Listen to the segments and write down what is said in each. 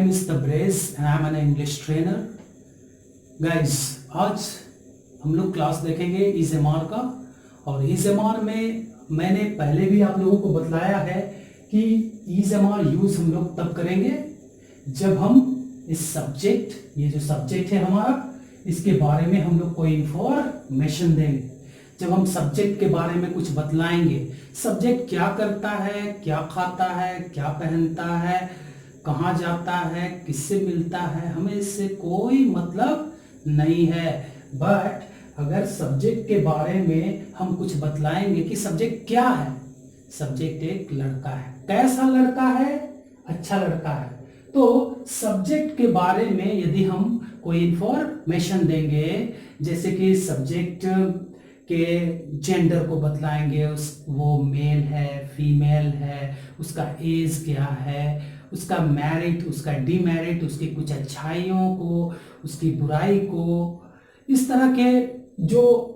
name is Tabrez and I am an English trainer. Guys, आज हम लोग class देखेंगे EZMR का। और EZMR में मैंने पहले भी आप लोगों को बतलाया है कि EZMR यूज हम लोग तब करेंगे जब हम इस सब्जेक्ट, ये जो सब्जेक्ट है हमारा, इसके बारे में हम लोग कोई इंफॉर्मेशन देंगे। जब हम सब्जेक्ट के बारे में कुछ बतलाएंगे, सब्जेक्ट क्या करता है, क्या खाता है, क्या पहनता है, कहाँ जाता है, किससे मिलता है, हमें इससे कोई मतलब नहीं है। बट अगर सब्जेक्ट के बारे में हम कुछ बतलाएंगे कि सब्जेक्ट क्या है, सब्जेक्ट एक लड़का है। कैसा लड़का है? अच्छा लड़का है। तो सब्जेक्ट के बारे में यदि हम कोई इंफॉर्मेशन देंगे, जैसे कि सब्जेक्ट के जेंडर को बतलाएंगे, वो मेल है, फीमेल है, उसका एज क्या है, उसका मेरिट, उसका डीमेरिट, उसकी कुछ अच्छाइयों को, उसकी बुराई को, इस तरह के जो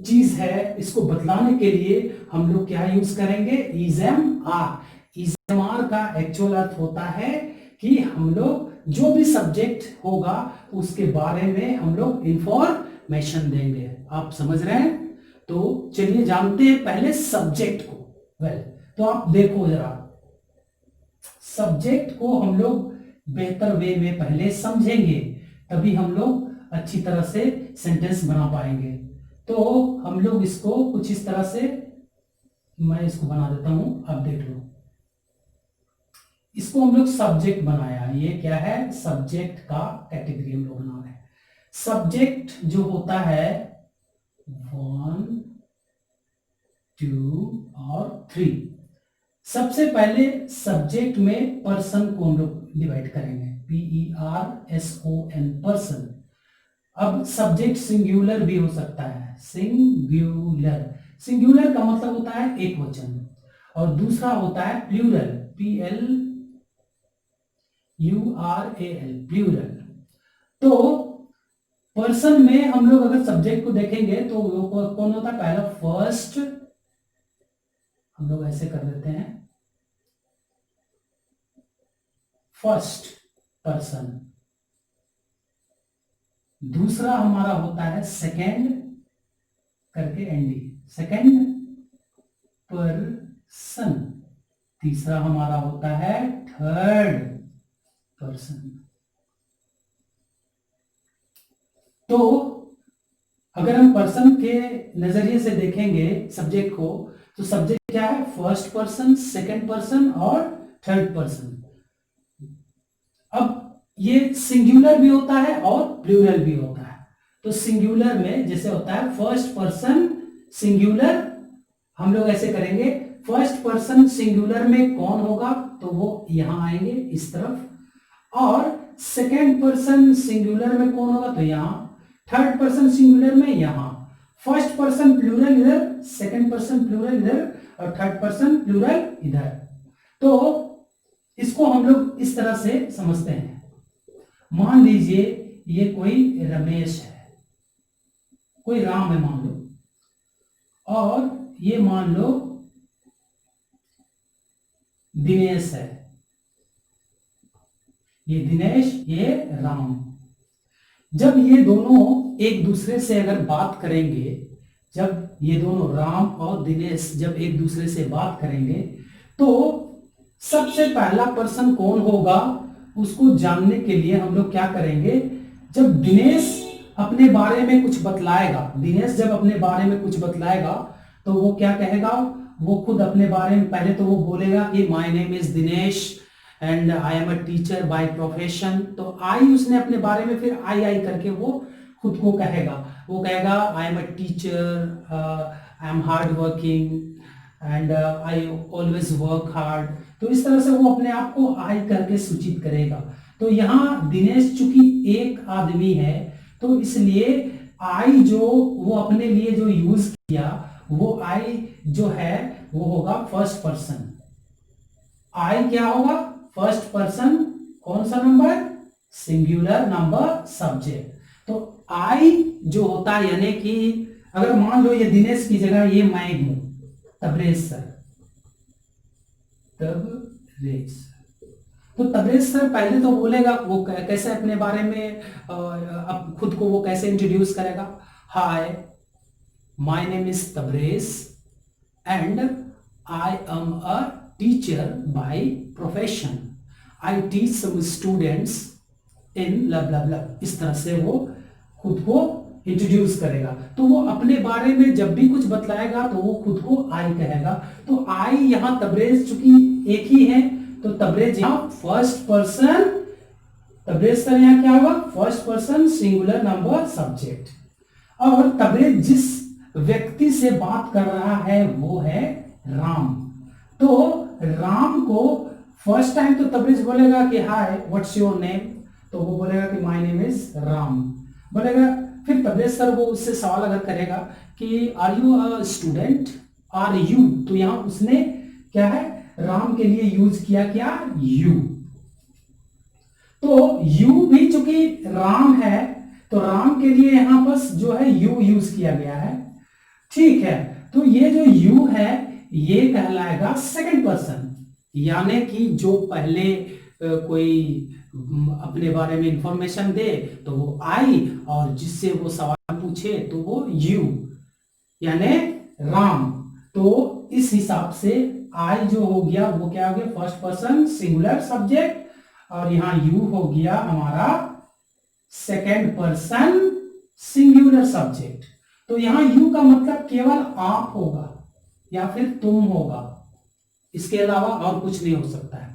चीज है, इसको बतलाने के लिए हम लोग क्या यूज करेंगे? EZMR। EZMR का एक्चुअल अर्थ होता है कि हम लोग जो भी सब्जेक्ट होगा उसके बारे में हम लोग इंफॉर्मेशन देंगे। आप समझ रहे हैं? तो चलिए जानते हैं पहले सब्जेक्ट को। तो आप देखो जरा, सब्जेक्ट को हम लोग बेहतर वे में पहले समझेंगे, तभी हम लोग अच्छी तरह से सेंटेंस बना पाएंगे। तो हम लोग इसको कुछ इस तरह से, मैं इसको बना देता हूं, आप देख लो। इसको हम लोग सब्जेक्ट बनाया। ये क्या है? सब्जेक्ट का कैटेगरी हम लोग बना रहे हैं। सब्जेक्ट जो होता है 1, 2 और 3। सबसे पहले सब्जेक्ट में पर्सन को हम लोग डिवाइड करेंगे, PERSON, पर्सन। अब सब्जेक्ट सिंगुलर भी हो सकता है, सिंगुलर। सिंगुलर का मतलब होता है एक वचन, और दूसरा होता है प्लूरल, PLURAL, प्लूरल। तो पर्सन में हम लोग अगर सब्जेक्ट को देखेंगे तो वो कौन होता है? पहला फर्स्ट, हम लोग ऐसे कर देते हैं, फर्स्ट पर्सन। दूसरा हमारा होता है सेकेंड करके एनडी, सेकेंड पर्सन। तीसरा हमारा होता है थर्ड पर्सन। तो अगर हम पर्सन के नजरिए से देखेंगे सब्जेक्ट को, तो सब्जेक्ट क्या है? फर्स्ट पर्सन, सेकेंड पर्सन और थर्ड पर्सन। अब ये सिंगुलर भी होता है और प्लूरल भी होता है। तो सिंगुलर में जैसे होता है फर्स्ट पर्सन सिंगुलर, हम लोग ऐसे करेंगे, फर्स्ट पर्सन सिंगुलर में कौन होगा? तो वो यहां आएंगे इस तरफ। और सेकेंड पर्सन सिंगुलर में कौन होगा? तो यहां। थर्ड पर्सन सिंगुलर में यहां। फर्स्ट पर्सन प्लूरल इधर, सेकेंड पर्सन प्लूरल इधर, और थर्ड पर्सन प्लूरल इधर। तो इसको हम लोग इस तरह से समझते हैं। मान लीजिए ये कोई रमेश है, कोई राम है मान लो, और ये मान लो दिनेश है। ये दिनेश, ये राम। जब ये दोनों एक दूसरे से अगर बात करेंगे, जब ये दोनों राम और दिनेश जब एक दूसरे से बात करेंगे, तो सबसे पहला पर्सन कौन होगा उसको जानने के लिए हम लोग क्या करेंगे? जब दिनेश अपने बारे में कुछ बतलाएगा, दिनेश जब अपने बारे में कुछ बतलाएगा, तो वो क्या कहेगा? वो खुद अपने बारे में पहले तो वो बोलेगा कि my name is Dinesh and I am a teacher by profession. तो आई उसने अपने बारे में फिर आई करके वो खुद को कहेगा। वो कहेगा आई am a teacher, I am hard working and I always work hard. तो इस तरह से वो अपने आप को आई करके सूचित करेगा। तो यहाँ दिनेश चूंकि एक आदमी है, तो इसलिए आई जो वो अपने लिए जो यूज किया, वो आई जो है वो होगा फर्स्ट पर्सन। आई क्या होगा? First person. कौन सा नंबर? Singular number, subject. तो आई जो होता है, यानी कि अगर मान लो ये दिनेश की जगह ये मैं हूं, तबरेज सर, तबरेज। तो तबरेज सर पहले तो बोलेगा वो कैसे अपने बारे में अब खुद को वो कैसे इंट्रोड्यूस करेगा। Hi, my name is Tabrez and I am a teacher by profession. I teach some students in लब लब लब। इस तरह से वो खुद को इंट्रोड्यूस करेगा। तो वो अपने बारे में जब भी कुछ बतलाएगा तो वो खुद को आई कहेगा। तो आई यहां तबरेज चूंकि एक ही है तो तबरेज यहां फर्स्ट पर्सन, तबरेज सर यहां क्या होगा, first person singular number subject. और तबरेज जिस व्यक्ति से बात कर रहा है वो है राम। तो राम को फर्स्ट टाइम तो तबरेज बोलेगा कि हाय व्हाट्स योर नेम, तो वो बोलेगा कि माय नेम इज राम बोलेगा। फिर तबरेज सर वो उससे सवाल अगर करेगा कि are you a student, are you, तो यहां उसने क्या है, राम के लिए यूज किया क्या, यू। तो यू भी चूंकि राम है तो राम के लिए यहां बस जो है यू यूज किया गया है, ठीक है। तो ये जो यू है ये कहलाएगा सेकंड पर्सन, यानी कि जो पहले कोई अपने बारे में इंफॉर्मेशन दे तो वो आई, और जिससे वो सवाल पूछे तो वो यू यानी राम। तो इस हिसाब से आई जो हो गया वो क्या हो गया, फर्स्ट पर्सन सिंगुलर सब्जेक्ट, और यहां यू हो गया हमारा सेकंड पर्सन सिंगुलर सब्जेक्ट। तो यहां यू का मतलब केवल आप होगा या फिर तुम होगा, इसके अलावा और कुछ नहीं हो सकता है।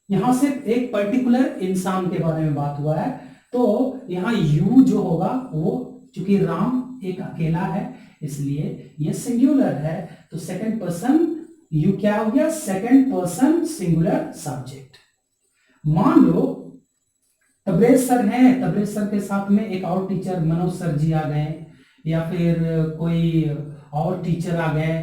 यहां सिर्फ एक पर्टिकुलर इंसान के बारे में बात हुआ है। तो यहां यू जो होगा वो चूंकि राम एक अकेला है इसलिए ये सिंगुलर है। तो सेकंड पर्सन यू क्या हो गया, सेकंड पर्सन सिंगुलर सब्जेक्ट। मान लो तबरेज सर हैं, तबरेज सर के साथ में एक और टीचर मनोज सर जी आ गए, या फिर कोई और टीचर आ गए,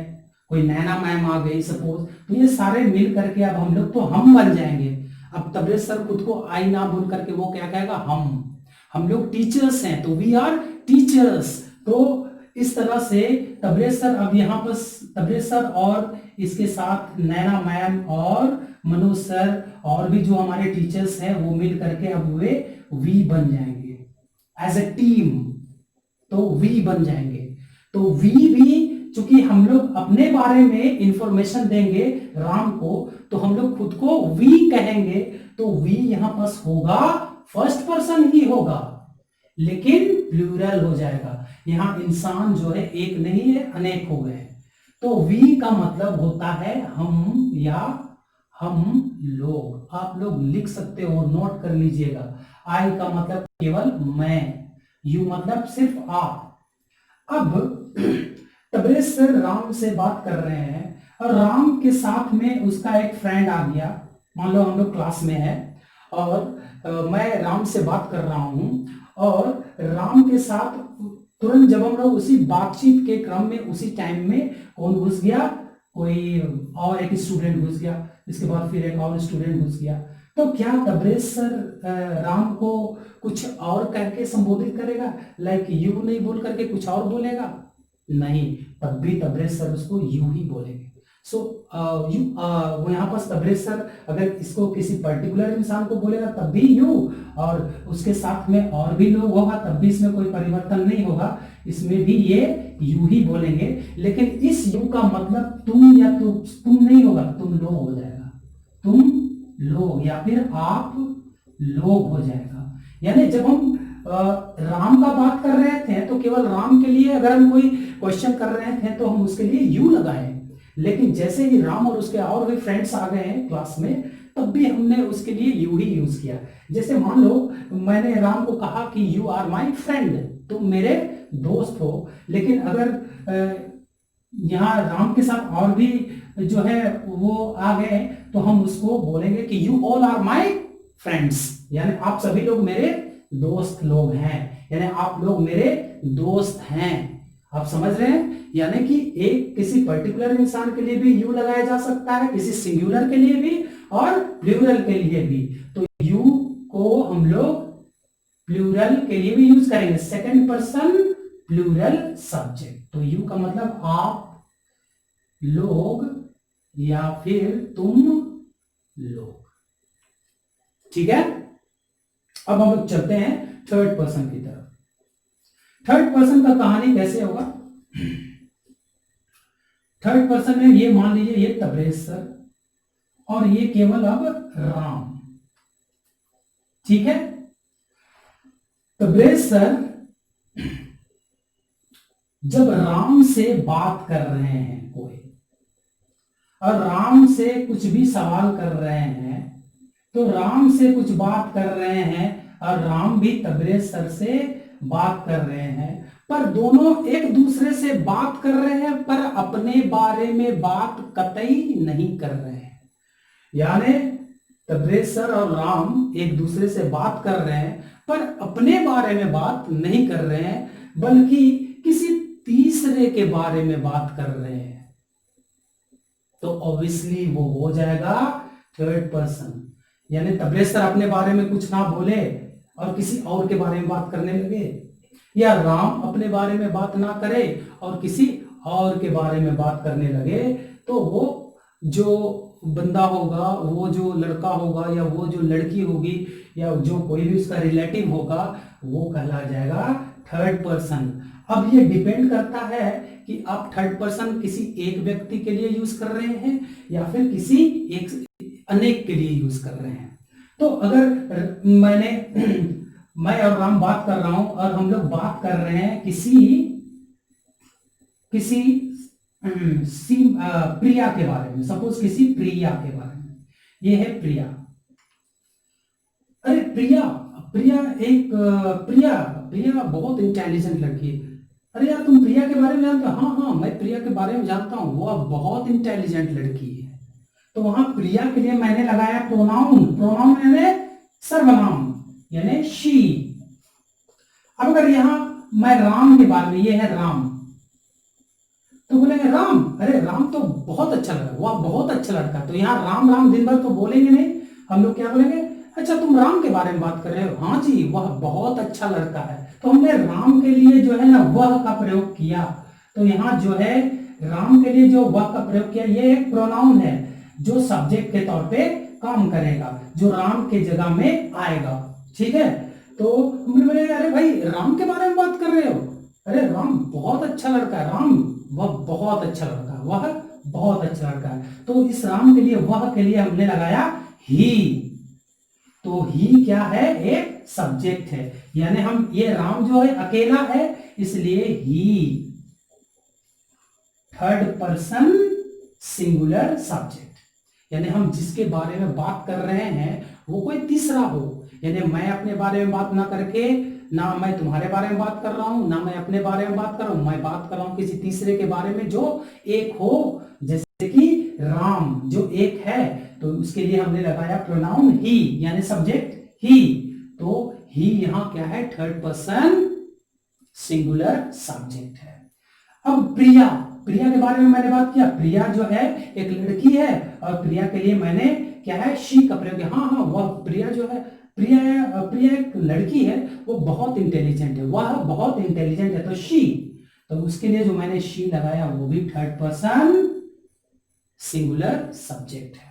कोई नैना मैम आ गई सपोज, तो ये सारे मिल करके अब हम लोग तो हम बन जाएंगे। अब तबरेज सर खुद को आई ना बोल करके वो क्या कहेगा, हम लोग टीचर्स हैं तो वी आर टीचर्स। तो इस तरह से तबरेज सर अब यहाँ पर तबरेज सर और इसके साथ नैना मैम और मनोज सर और भी जो हमारे टीचर्स हैं वो मिल करके अब वे वी बन जाएंगे एज ए टीम, तो वी बन जाएंगे। तो वी भी चूंकि हम लोग अपने बारे में इंफॉर्मेशन देंगे राम को तो हम लोग खुद को वी कहेंगे। तो वी यहां पास होगा फर्स्ट पर्सन ही होगा लेकिन प्लूरल हो जाएगा। यहां इंसान जो है एक नहीं है अनेक हो गए। तो वी का मतलब होता है हम या हम लोग। आप लोग लिख सकते हो, नोट कर लीजिएगा। आई का मतलब केवल मैं, यू मतलब सिर्फ आप। अब तबरेज सर राम से बात कर रहे हैं और राम के साथ में उसका एक फ्रेंड आ गया। मान लो हम लोग क्लास में है और मैं राम से बात कर रहा हूं और राम के साथ तुरंत जब हम लोग उसी बातचीत के क्रम में उसी टाइम में कौन घुस गया, कोई और एक स्टूडेंट घुस गया, इसके बाद फिर एक और स्टूडेंट घुस गया। तो क्या तबरेज सर राम को कुछ और कह के संबोधित करेगा, लाइक यू नहीं बोल करके कुछ और बोलेगा? नहीं, तब भी तबरेज सर उसको यू ही बोलेंगे। सो यू वो यहाँ पर तबरेज सर अगर इसको किसी पर्टिकुलर इंसान को बोलेगा तब भी यू, और उसके साथ में और भी लोग होगा तब भी इसमें कोई परिवर्तन नहीं होगा, इसमें भी ये यू ही बोलेंगे। लेकिन इस यू का मतलब तुम या तुम नहीं होगा, तुम लोग हो जाएगा, तुम लोग या फिर आप लोग हो जाएगा। यानी जब हम राम का बात कर रहे थे तो केवल राम के लिए अगर हम कोई क्वेश्चन कर रहे थे तो हम उसके लिए यू लगाए, लेकिन जैसे ही राम और उसके और भी फ्रेंड्स आ गए हैं क्लास में तब भी हमने उसके लिए यू ही यूज किया। जैसे मान लो मैंने राम को कहा कि यू आर माई फ्रेंड, तुम मेरे दोस्त हो, लेकिन अगर यहाँ राम के साथ और भी जो है वो आ गए तो हम उसको बोलेंगे कि you all are my friends, यानी आप सभी लोग मेरे दोस्त लोग हैं, यानी आप लोग मेरे दोस्त हैं। आप समझ रहे हैं? यानी कि एक किसी पर्टिकुलर इंसान के लिए भी यू लगाया जा सकता है, किसी सिंगुलर के लिए भी और प्लूरल के लिए भी। तो यू को हम लोग प्लूरल के लिए भी यूज करेंगे, सेकंड पर्सन प्लूरल सब्जेक्ट। तो यू का मतलब आप लोग या फिर तुम लोग। ठीक है, अब हम लोग चलते हैं थर्ड पर्सन की तरफ। थर्ड पर्सन का कहानी कैसे होगा? थर्ड पर्सन में ये मान लीजिए ये तबरेज सर और ये केवल अब राम। ठीक है, तबरेज सर जब राम से बात कर रहे हैं कोई और राम से कुछ भी सवाल कर रहे हैं, तो राम से कुछ बात कर रहे हैं और राम भी तबरेज सर से बात कर रहे हैं, पर दोनों एक दूसरे से बात कर रहे हैं पर अपने बारे में बात कतई नहीं कर रहे हैं। यानी तबरेज सर और राम एक दूसरे से बात कर रहे हैं पर अपने बारे में बात नहीं कर रहे हैं, बल्कि किसी तीसरे के बारे में बात कर रहे हैं। तो ऑब्वियसली वो हो जाएगा थर्ड पर्सन। यानी तबरेज सर अपने बारे में कुछ ना बोले और किसी और के बारे में बात करने लगे, या राम अपने बारे में बात ना करे और किसी और के बारे में बात करने लगे, तो वो जो बंदा होगा, वो जो लड़का होगा या वो जो लड़की होगी या जो कोई भी उसका रिलेटिव होगा, वो कहला जाएगा थर्ड पर्सन। अब ये डिपेंड करता है कि आप थर्ड पर्सन किसी एक व्यक्ति के लिए यूज कर रहे हैं या फिर किसी एक अनेक के लिए यूज कर रहे हैं। तो अगर मैं और राम बात कर रहा हूं और हम लोग बात कर रहे हैं किसी प्रिया के बारे में, सपोज किसी प्रिया के बारे में, ये है प्रिया। अरे प्रिया प्रिया बहुत इंटेलिजेंट लड़की है। अरे यार तुम प्रिया के बारे में जानते हो? हाँ हाँ मैं प्रिया के बारे में जानता हूँ, वो बहुत इंटेलिजेंट लड़की है। तो वहां प्रिया के लिए मैंने लगाया प्रोनाउन यानी सर्वनाम यानी शी। अब अगर यहां मैं राम के बारे में, ये है राम, तो बोलेंगे राम, अरे राम तो बहुत अच्छा लड़का, वह बहुत अच्छा लड़का। तो यहाँ राम राम दिन भर तो बोलेंगे नहीं, हम लोग क्या बोलेंगे? अच्छा तुम राम के बारे में बात कर रहे हो? हाँ जी वह बहुत अच्छा लड़का है। तो हमने राम के लिए जो है ना वह का प्रयोग किया। तो यहाँ जो है राम के लिए जो वह का प्रयोग किया, ये एक प्रोनाउन है जो सब्जेक्ट के तौर पे काम करेगा, जो राम के जगह में आएगा। ठीक है, तो हमने बोले अरे भाई राम के बारे में बात कर रहे हो? अरे राम बहुत अच्छा लड़का है, राम वह बहुत अच्छा लड़का है, वह बहुत अच्छा लड़का है। तो इस राम के लिए, वह के लिए हमने लगाया ही। तो ही क्या है? एक सब्जेक्ट है। यानी हम ये राम जो है अकेला है, इसलिए ही थर्ड पर्सन सिंगुलर सब्जेक्ट। यानी हम जिसके बारे में बात कर रहे हैं वो कोई तीसरा हो। यानी मैं अपने बारे में बात ना करके, ना मैं तुम्हारे बारे में बात कर रहा हूं, ना मैं अपने बारे में बात कर रहा हूं, मैं बात कर रहा हूं किसी तीसरे के बारे में जो एक हो। जैसे कि राम जो एक है, तो उसके लिए हमने लगाया प्रोनाउन ही यानी सब्जेक्ट ही। तो ही यहां क्या है? थर्ड पर्सन सिंगुलर सब्जेक्ट है। अब प्रिया के बारे में मैंने बात किया। प्रिया जो है एक लड़की है और प्रिया के लिए मैंने क्या है? शी का प्रयोग। हाँ हाँ वह प्रिया जो है, प्रिया एक लड़की है, वो बहुत इंटेलिजेंट है, वह बहुत इंटेलिजेंट है, तो शी। तो उसके लिए जो मैंने शी लगाया वो भी थर्ड पर्सन सिंगुलर सब्जेक्ट है।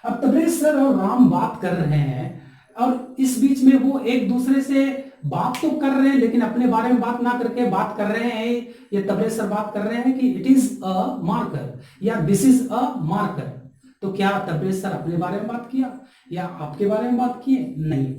अब तबरेज सर और राम बात कर रहे हैं और इस बीच में वो एक दूसरे से बात तो कर रहे हैं लेकिन अपने बारे में बात ना करके बात कर रहे हैं। ये तबरेज सर बात कर रहे हैं कि इट इज अ मार्कर या दिस इज अ मार्कर। तो क्या तबरेज सर अपने बारे में बात किया या आपके बारे में बात किए? नहीं,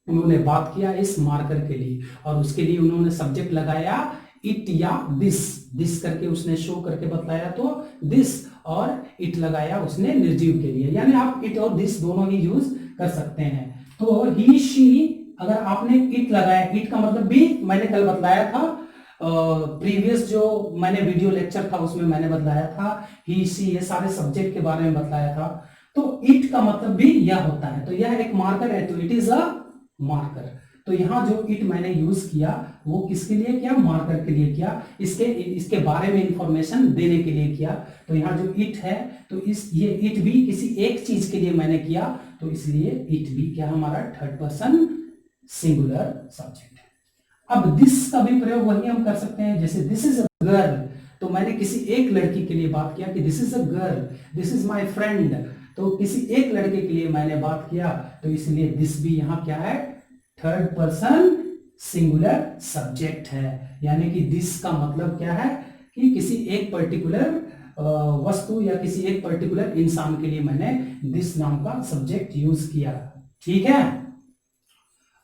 उन्होंने बात किया इस मार्कर के लिए और उसके लिए उन्होंने सब्जेक्ट लगाया इट या दिस करके उसने शो करके बताया। तो दिस और इट लगाया उसने निर्जीव के लिए। यानी आप इट और दिस दोनों ही यूज कर सकते हैं। तो ही शी, अगर आपने इट लगाया, इट का मतलब भी मैंने कल बतलाया था, प्रीवियस जो मैंने वीडियो लेक्चर था उसमें मैंने बतलाया था, ही शी ये सारे सब्जेक्ट के बारे में बतलाया था। तो इट का मतलब भी यह होता है। तो यह एक मार्कर है, तो इट इज अ मार्कर। तो यहां जो इट मैंने यूज किया वो किसके लिए किया? मार्कर के लिए किया, इसके बारे में इंफॉर्मेशन देने के लिए किया। तो यहाँ जो इट है, तो ये इट भी किसी एक चीज के लिए मैंने किया, तो इसलिए इट भी क्या हमारा थर्ड पर्सन सिंगुलर सब्जेक्ट है। अब दिस का भी प्रयोग वही हम कर सकते हैं, जैसे दिस इज अ गर्ल, तो मैंने किसी एक लड़की के लिए बात किया कि this is a girl, this is my friend. तो किसी एक लड़के के लिए मैंने बात किया, तो इसलिए दिस भी यहाँ क्या है, थर्ड पर्सन सिंगुलर सब्जेक्ट है। यानी कि दिस का मतलब क्या है कि किसी एक पर्टिकुलर वस्तु या किसी एक पर्टिकुलर इंसान के लिए मैंने दिस नाम का सब्जेक्ट यूज किया। ठीक है।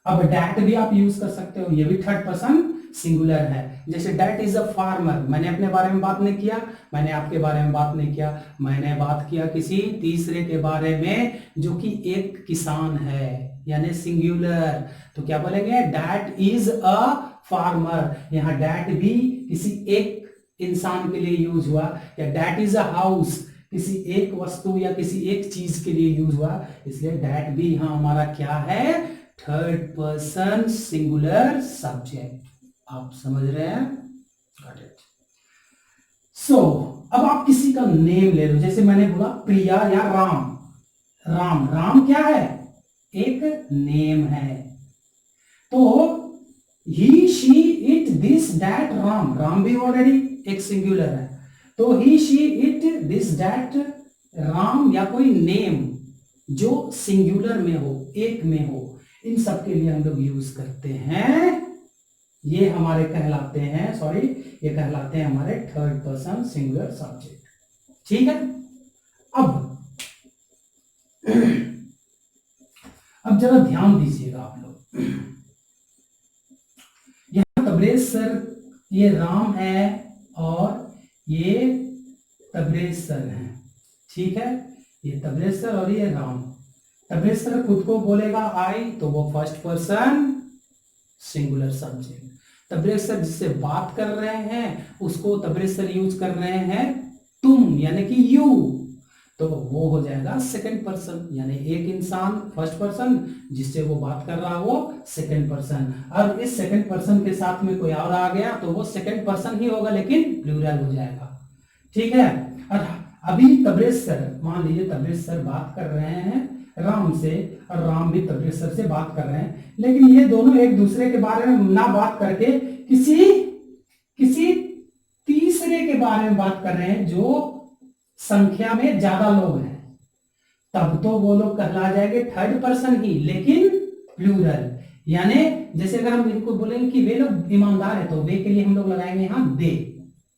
अब डैट भी आप यूज कर सकते हो, ये भी थर्ड पर्सन सिंगुलर है। जैसे डैट इज अ फार्मर, मैंने अपने बारे में बात नहीं किया, मैंने आपके बारे में बात नहीं किया, मैंने बात किया किसी तीसरे के बारे में जो कि एक किसान है, यानी सिंगुलर। तो क्या बोलेंगे, डैट इज अ फार्मर। यहाँ डैट भी किसी एक इंसान के लिए यूज हुआ, या डैट इज अ हाउस, किसी एक वस्तु या किसी एक चीज के लिए यूज हुआ, इसलिए डैट भी यहां हमारा क्या है, थर्ड पर्सन सिंगुलर सब्जेक्ट। आप समझ रहे हैं? Got it. सो अब आप किसी का नेम ले लो, जैसे मैंने बोला प्रिया या राम। राम, राम क्या है, एक नेम है। तो he, she, it, this, that, Ram, Ram भी ऑलरेडी एक सिंगुलर है। तो he, she, it, this, that, Ram या कोई नेम जो सिंगुलर में हो, एक में हो, इन सब के लिए हम लोग यूज करते हैं। ये हमारे कहलाते हैं, सॉरी, ये कहलाते हैं हमारे थर्ड पर्सन सिंगुलर सब्जेक्ट। ठीक है। अब जरा ध्यान दीजिएगा आप लोग, यहां तबरेज सर, ये राम है और ये तबरेज सर है। ठीक है, ये तबरेज सर और ये राम। तबरेज सर खुद को बोलेगा आई, तो वो first person singular subject. Tabrez sir जिससे बात कर रहे हैं उसको तबरेज सर यूज कर रहे हैं तुम, यानी कि यू, तो वो हो जाएगा सेकंड पर्सन, यानी एक इंसान फर्स्ट पर्सन, जिससे वो बात कर रहा वो सेकंड पर्सन। अब इस सेकंड पर्सन के साथ में कोई और आ गया तो वो सेकंड पर्सन ही होगा, लेकिन प्लूरल हो जाएगा। ठीक है। और अभी तबरेज सर, मान लीजिए तबरेज सर बात कर रहे हैं राम से, और राम भी तबरेज सर से बात कर रहे हैं, लेकिन ये दोनों एक दूसरे के बारे में ना बात करके किसी तीसरे के बारे में बात कर रहे हैं जो संख्या में ज्यादा लोग हैं, तब तो वो लोग कहला जाएंगे थर्ड पर्सन ही, लेकिन प्लूरल। यानी जैसे अगर हम इनको बोलेंगे कि वे लोग ईमानदार है, तो वे के लिए हम लोग लगाएंगे यहां दे।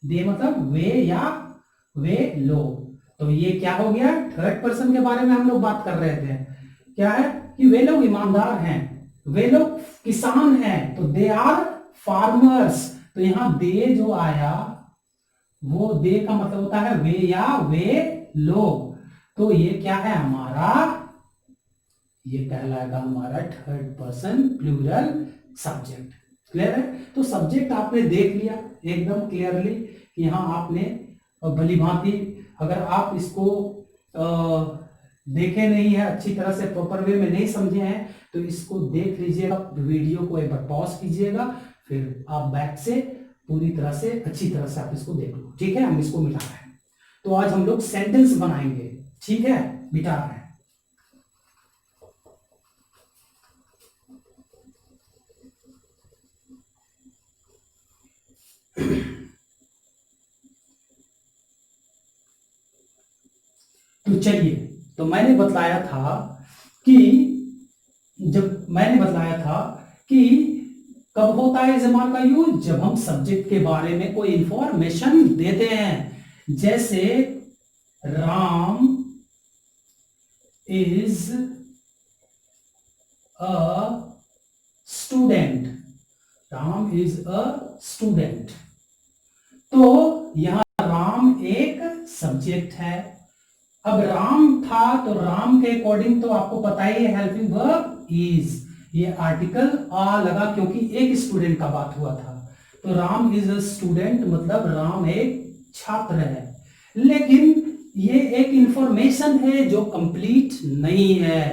दे मतलब वे या वे लोग। तो ये क्या हो गया, थर्ड पर्सन के बारे में हम लोग बात कर रहे थे, क्या है कि वे लोग ईमानदार हैं, वे लोग किसान हैं, तो दे आर फार्मर्स। तो यहां दे जो आया वो दे का मतलब होता है वे या वे लोग। तो ये क्या है हमारा, ये कहलाएगा हमारा third person plural subject. Clear है? तो सब्जेक्ट आपने देख लिया एकदम क्लियरली कि यहां आपने भली भांति, अगर आप इसको देखे नहीं है अच्छी तरह से, प्रॉपर वे में नहीं समझे हैं, तो इसको देख लीजिएगा, वीडियो को एक बार पॉज कीजिएगा, फिर आप बैक से पूरी तरह से अच्छी तरह से आप इसको देख लो। ठीक है, हम इसको मिटा रहे हैं। तो आज हम लोग सेंटेंस बनाएंगे। ठीक है, मिटा रहे हैं। तो चलिए, तो मैंने बताया था कि कब होता है इस्तेमाल का यूज, जब हम सब्जेक्ट के बारे में कोई इंफॉर्मेशन देते हैं। जैसे Ram is a student, Ram is a student, तो यहां राम एक सब्जेक्ट है। अब राम था तो राम के अकॉर्डिंग तो आपको पता ही है हेल्पिंग वर्ब इज, ये आर्टिकल आ लगा क्योंकि एक स्टूडेंट का बात हुआ था। तो राम इज अ स्टूडेंट मतलब राम एक छात्र है, लेकिन ये एक इंफॉर्मेशन है जो कंप्लीट नहीं है।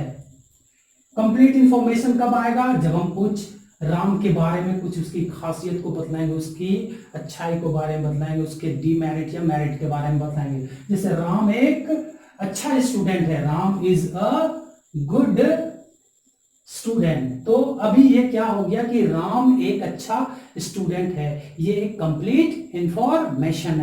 कंप्लीट इंफॉर्मेशन कब आएगा, जब हम कुछ राम के बारे में कुछ उसकी खासियत को बतलाएंगे, उसकी अच्छाई को बारे में बतलाएंगे, उसके डीमेरिट या मेरिट के बारे में बताएंगे। जैसे राम एक अच्छा स्टूडेंट है, Ram is a good student. तो अभी ये क्या हो गया कि राम एक अच्छा स्टूडेंट है, ये एक कंप्लीट इंफॉर्मेशन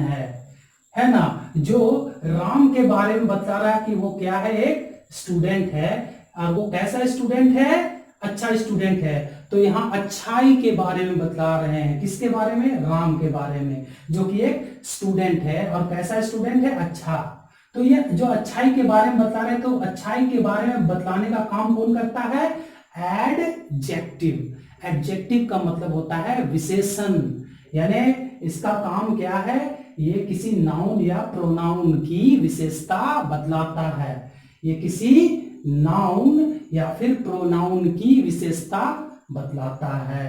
है ना। जो राम के बारे में बता रहा है कि वो क्या है, एक स्टूडेंट है, और वो कैसा स्टूडेंट है, अच्छा स्टूडेंट है। तो यहाँ अच्छाई के बारे में बता रहे हैं, किसके बारे में, राम के बारे में, जो कि एक स्टूडेंट है और कैसा स्टूडेंट है, अच्छा। तो ये जो अच्छाई के बारे में बता रहे हैं, तो अच्छाई के बारे में बतलाने का काम कौन करता है, एडजेक्टिव। एडजेक्टिव का मतलब होता है विशेषण, यानी इसका काम क्या है, ये किसी नाउन या प्रोनाउन की विशेषता बतलाता है। ये किसी नाउन या फिर प्रोनाउन की विशेषता बतलाता है।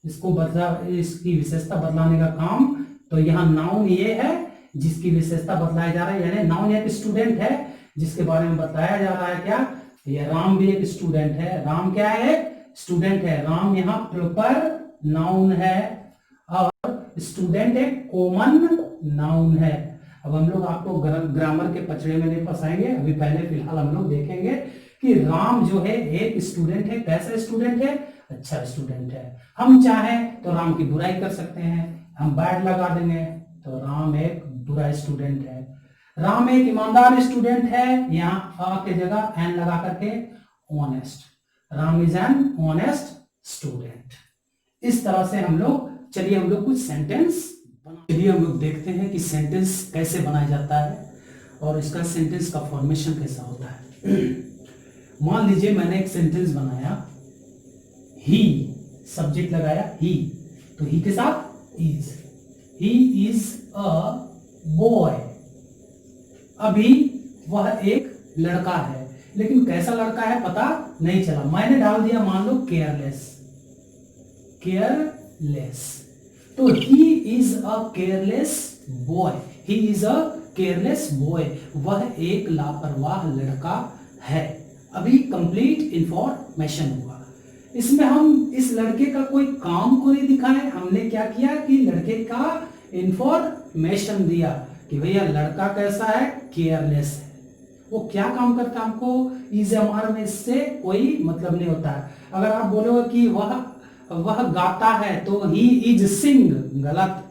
इसकी विशेषता बतलाने का काम, तो यहाँ नाउन ये है जिसकी विशेषता बतलाया जा रहा है, यानी नाउन एक स्टूडेंट है जिसके बारे में बताया जा रहा है। क्या, ये राम भी एक स्टूडेंट है। राम क्या है, स्टूडेंट है। राम यहाँ प्रॉपर नाउन है और स्टूडेंट एक कॉमन नाउन है। अब हम लोग आपको ग्रामर के पचड़े में नहीं फंसाएंगे, अभी पहले फिलहाल हम लोग देखेंगे कि राम जो है एक स्टूडेंट है। कैसा स्टूडेंट है, अच्छा स्टूडेंट है। हम चाहें तो राम की बुराई कर सकते हैं, हम बैड लगा देंगे, तो राम एक बुरा स्टूडेंट है। राम एक ईमानदार स्टूडेंट है, यहाँ अ के जगह एन लगा करके honest. Ram is an honest student. इस तरह से हम लोग, चलिए हम लोग कुछ सेंटेंस चलिए हम लोग देखते हैं कि सेंटेंस कैसे बनाया जाता है और इसका सेंटेंस का फॉर्मेशन कैसा होता है। मान लीजिए मैंने एक सेंटेंस बनाया, ही, सब्जेक्ट लगाया ही, तो ही के साथ is. He is a boy. अभी वह एक लड़का है, लेकिन कैसा लड़का है पता नहीं चला। मैंने डाल दिया मान लो केयरलेस। केयरलेस, तो he is a careless boy. He is a careless boy, वह एक लापरवाह लड़का है। अभी कंप्लीट इंफॉर्मेशन हुआ। इसमें हम इस लड़के का कोई काम को नहीं दिखाए, हमने क्या किया कि लड़के का इंफॉर्मेशन दिया कि भैया लड़का कैसा है, केयरलेस है। वो क्या काम करता है हमको इज एमआर में इससे कोई मतलब नहीं होता है। अगर आप बोलोगे कि वह गाता है तो ही इज सिंग, गलत,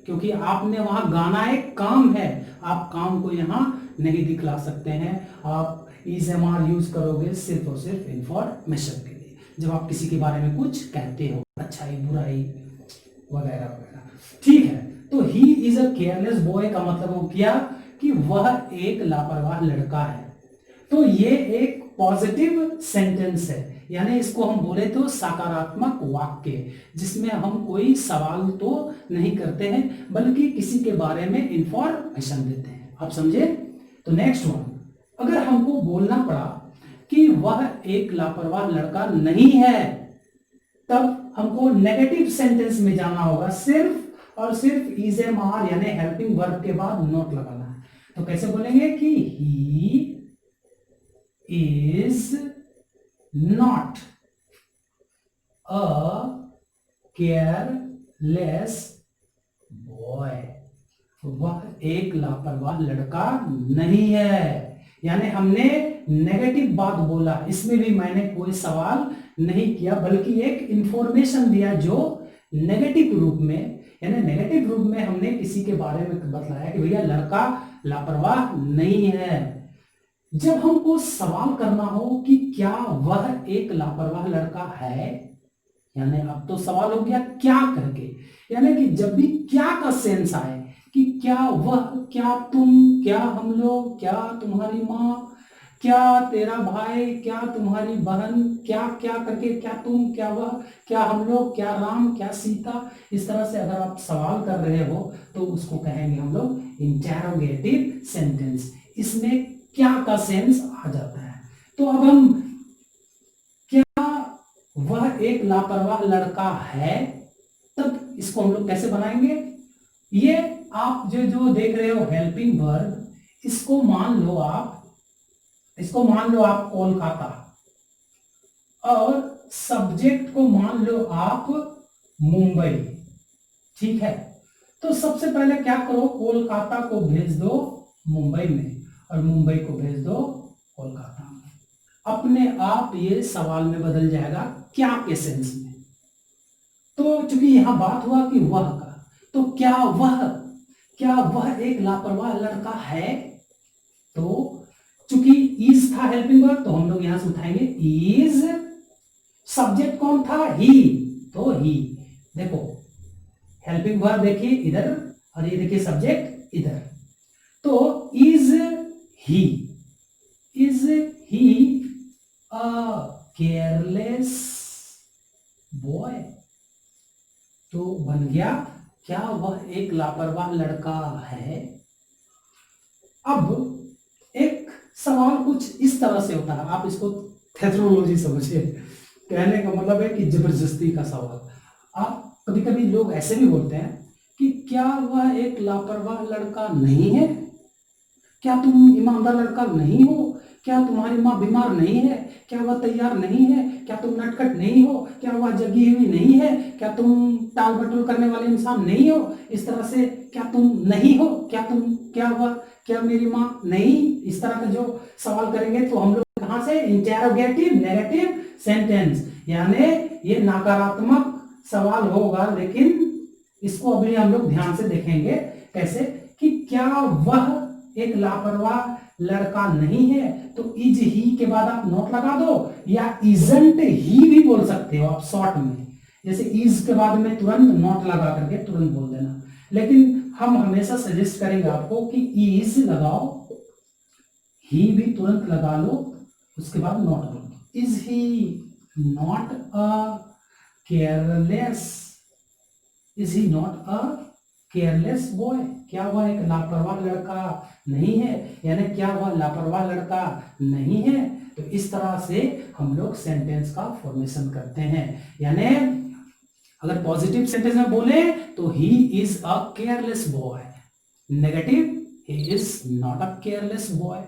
क्योंकि आपने वहां गाना एक काम है, आप काम को यहां नहीं दिखला सकते हैं। आप इज एम आर यूज करोगे सिर्फ और सिर्फ इंफॉर्मेशन के लिए, जब आप किसी के बारे में कुछ कहते हो, अच्छाई बुराई वगैरह वगैरह। ठीक है, तो he is a careless boy का मतलब वो किया कि वह एक लापरवाह लड़का है। तो ये एक पॉजिटिव सेंटेंस है, यानी इसको हम बोले तो सकारात्मक वाक्य, जिसमें हम कोई सवाल तो नहीं करते हैं बल्कि किसी के बारे में इंफॉर्मेशन देते हैं। आप समझे? तो नेक्स्ट वन, अगर हमको बोलना पड़ा कि वह एक लापरवाह लड़का नहीं है, तब हमको नेगेटिव सेंटेंस में जाना होगा। सिर्फ और सिर्फ इज एम आर यानी हेल्पिंग वर्ब के बाद नॉट लगाना है। तो कैसे बोलेंगे कि he is not a careless boy, वह एक लापरवाह लड़का नहीं है। यानी हमने नेगेटिव बात बोला, इसमें भी मैंने कोई सवाल नहीं किया बल्कि एक इंफॉर्मेशन दिया जो नेगेटिव रूप में, यानी नेगेटिव रूप में हमने किसी के बारे में बतलाया कि भैया लड़का लापरवाह नहीं है। जब हमको सवाल करना हो कि क्या वह एक लापरवाह लड़का है, यानी अब तो सवाल हो गया क्या करके, यानी कि जब भी क्या का सेंस आए कि क्या वह, क्या तुम, क्या हम लोग, क्या तुम्हारी माँ, क्या तेरा भाई, क्या तुम्हारी बहन, क्या क्या करके, क्या तुम, क्या वह, क्या हम लोग, क्या राम, क्या सीता, इस तरह से अगर आप सवाल कर रहे हो तो उसको कहेंगे हम लोग इंटेरोगेटिव सेंटेंस। इसमें क्या का सेंस आ जाता है। तो अब हम, क्या वह एक लापरवाह लड़का है, तब इसको हम लोग कैसे बनाएंगे। ये आप जो देख रहे हो हेल्पिंग वर्ब, इसको मान लो आप कोलकाता, और सब्जेक्ट को मान लो आप मुंबई। ठीक है, तो सबसे पहले क्या करो, कोलकाता को भेज दो मुंबई में और मुंबई को भेज दो कोलकाता में। अपने आप ये सवाल में बदल जाएगा क्या के सेंस में। तो चूंकि यहां बात हुआ कि वह का, तो क्या वह, क्या वह एक लापरवाह लड़का है? तो चूंकि इज था हेल्पिंग वर्ब तो हम लोग यहां से उठाएंगे इज। सब्जेक्ट कौन था? ही। तो ही। देखो हेल्पिंग वर्ब देखिए इधर और ये देखिए सब्जेक्ट इधर। तो is he, is he a careless boy? तो बन गया क्या वह एक लापरवाह लड़का है? अब एक सवाल कुछ इस तरह से होता है, आप इसको थेथरोलॉजी समझिए। कहने का मतलब है कि जबरदस्ती का सवाल। आप कभी कभी लोग ऐसे भी बोलते हैं कि क्या वह एक लापरवाह लड़का नहीं है? क्या तुम ईमानदार लड़का नहीं हो? क्या तुम्हारी माँ बीमार नहीं है? क्या वह तैयार नहीं है? क्या तुम नटखट नहीं हो? क्या वह जगी हुई नहीं है? क्या तुम टाल बटोल करने वाले इंसान नहीं हो? इस तरह से क्या तुम नहीं हो? क्या मेरी माँ नहीं? इस तरह का जो सवाल करेंगे तो हम लोग कहां से इंटेरोगेटिव नेगेटिव सेंटेंस, यानी ये नकारात्मक सवाल होगा, लेकिन इसको अभी हम लोग ध्यान से देखेंगे कैसे कि क्या वह एक लापरवाह लड़का नहीं है। तो इज ही के बाद आप नॉट लगा दो, या इजंट ही भी बोल सकते हो आप शॉर्ट में। जैसे इज के बाद में तुरंत नॉट लगा करके तुरंत बोल देना, लेकिन हम हमेशा सजेस्ट करेंगे आपको कि इज लगाओ, ही भी तुरंत लगा लो, उसके बाद नॉट बोल दो। Is he not a careless, is he not a careless boy? क्या वह एक लापरवाह लड़का नहीं है, यानी क्या वह लापरवाह लड़का नहीं है? तो इस तरह से हम लोग सेंटेंस का फॉर्मेशन करते हैं। यानी अगर पॉजिटिव सेंटेंस में बोले तो he is a careless boy, negative he is not a careless boy.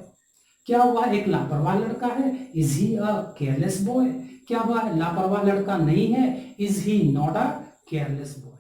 क्या वह एक लापरवाह लड़का है? Is he a careless boy? क्या वह लापरवाह लड़का नहीं है? Is he not a careless boy?